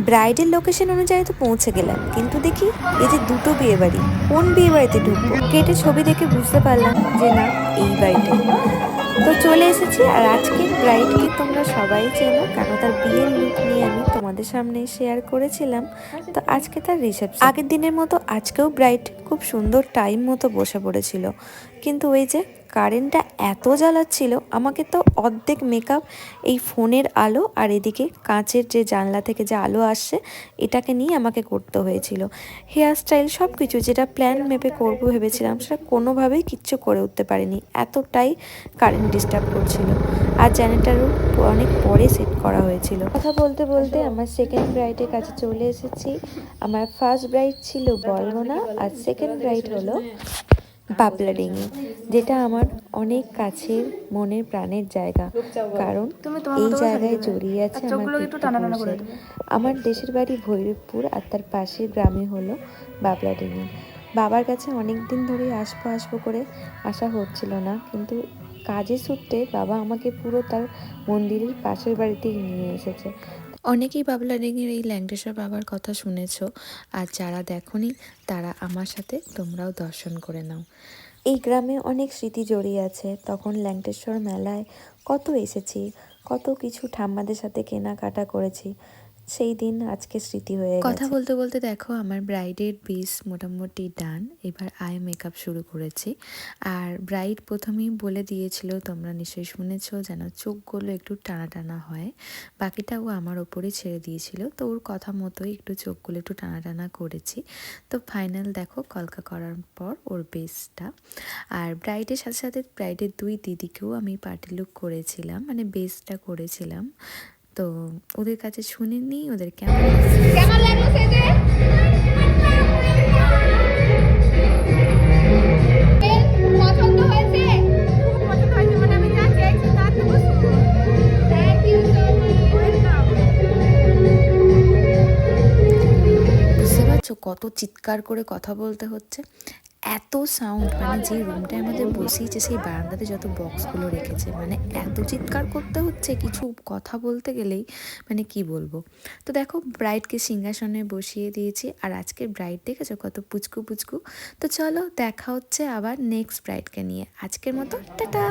ব্রাইডের location অনুযায়ী তো পৌঁছে গেলাম, কিন্তু দেখি এই যে দুটো বিয়ে বাড়ি, কোন বিয়ে বাড়িতে ঢুকবো? গেটে ছবি দেখে বুঝতে পারলাম যে না, এই বাড়িটাই। তো চলে এসেছি। আর আজকের ব্রাইডকে তোমরা সবাই চেনো, কেন তার বিয়ের লুক নিয়ে আমি তোমাদের সামনে শেয়ার করেছিলাম। তো আজকে তার রিসেপশন। আগের দিনের মতো আজকেও ব্রাইড খুব সুন্দর টাইম মতো বসে পড়েছিল, কিন্তু ওই যে কারেন্টটা এত জ্বালাচ্ছিল, আমাকে তো অর্ধেক মেকআপ এই ফোনের আলো আর এদিকে কাঁচের যে জানলা থেকে যে আলো আসছে এটাকে নিয়ে আমাকে করতে হয়েছিল। হেয়ার স্টাইল সব কিছু যেটা প্ল্যান মেপে করবো ভেবেছিলাম, সেটা কোনোভাবেই কিচ্ছু করে উঠতে পারিনি, এতটাই কারেন্ট ডিস্টার্ব করছিল। আর জেনারেটরও অনেক পরে সেট করা হয়েছিল। কথা বলতে বলতে আমার সেকেন্ড ব্রাইডের কাছে চলে এসেছি। আমার ফার্স্ট ব্রাইড ছিল বলগোনা, আর সেকেন্ড ব্রাইড হলো বাবলা ডিঙি, যেটা আমার অনেক কাছের মনের প্রাণের জায়গা, কারণ এই জায়গায় জড়িয়ে আছে আমার পিতৃপুরুষের। আমার দেশের বাড়ি ভৈরবপুর, আর তার পাশের গ্রামে হলো বাবলা ডিঙি। বাবার কাছে অনেক দিন ধরেই আসবো আসবো করে আসা হচ্ছিল না, কিন্তু কাজের সূত্রে বাবা আমাকে পুরো তার মন্দিরের পাশের বাড়িতেই নিয়ে এসেছে। অনেকেই বাবলা ডিঙির এই ল্যাংটেশ্বর বাবার কথা শুনেছো, আর যারা দেখোনি তারা আমার সাথে তোমরাও দর্শন করে নাও। এই গ্রামে অনেক স্মৃতি জড়িয়ে আছে। তখন ল্যাংটেশ্বর মেলায় কত এসেছি, কত কিছু ঠাম্মাদের সাথে কেনাকাটা করেছি, সেই দিন আজকে স্মৃতি হয়ে গেছে। কথা বলতে বলতে দেখো আমার ব্রাইডের বেস মোটামুটি ডান। এবার আই মেকআপ শুরু করেছি। আর ব্রাইড প্রথমেই বলে দিয়েছিল, তোমরা নিশ্চয়ই শুনেছো, যেন চোখগুলো একটু টানা টানা হয়। বাকিটা ও আমার ওপরেই ছেড়ে দিয়েছিল, তো ওর কথা মতোই একটু চোখগুলো একটু টানা টানা করেছি। তো ফাইনাল দেখো কলকা করার পর ওর বেসটা। আর ব্রাইডের সাথে সাথে ব্রাইডের দুই দিদিকেও আমি পার্টি লুক করেছিলাম, মানে বেসটা করেছিলাম। তো ওদের কাছে শুনে নিই ওদের কেমন লাগলো সেজে। পছন্দ হয়েছে? খুব পছন্দ হয়েছে, মানে আমি যা চেয়েছি তার থেকে সুন্দর। Thank you so much. Welcome. বুঝতে পারছো কত চিৎকার করে কথা বলতে হচ্ছে, এত সাউন্ড, মানে যে রুমটায় আমাদের বসিয়েছে সেই বারান্দাতে যত বক্সগুলো রেখেছে, মানে এত চিৎকার করতে হচ্ছে কিছু কথা বলতে গেলেই, মানে কি বলবো। তো দেখো ব্রাইডকে সিংহাসনে বসিয়ে দিয়েছি, আর আজকে ব্রাইড দেখেছো কত পুচকু পুচকু। তো চলো দেখা হচ্ছে আবার নেক্সট ব্রাইডকে নিয়ে। আজকের মতো টাটা।